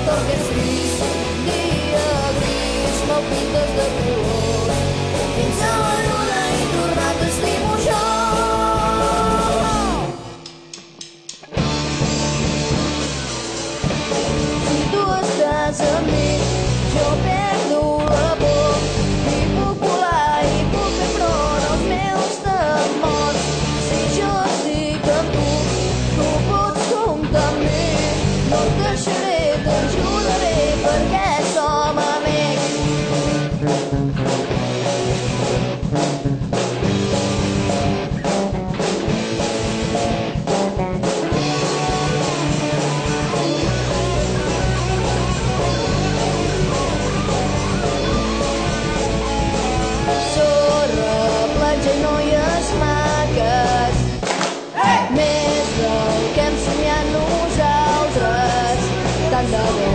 tot el que és gris, dia gris, me'l pintes de colors, fins a la lluna i tornar a t'estimo jo. Si tu estàs amb mi, jo perdo la por, i puc volar i puc fer front als meus temors. Si jo estic amb tu, tu pots comptar amb mi, no et deixaré, t'ajudaré perquè som amics. Sorra, platja i noies maques, més del que hem somiat nosaltres. Tant de bo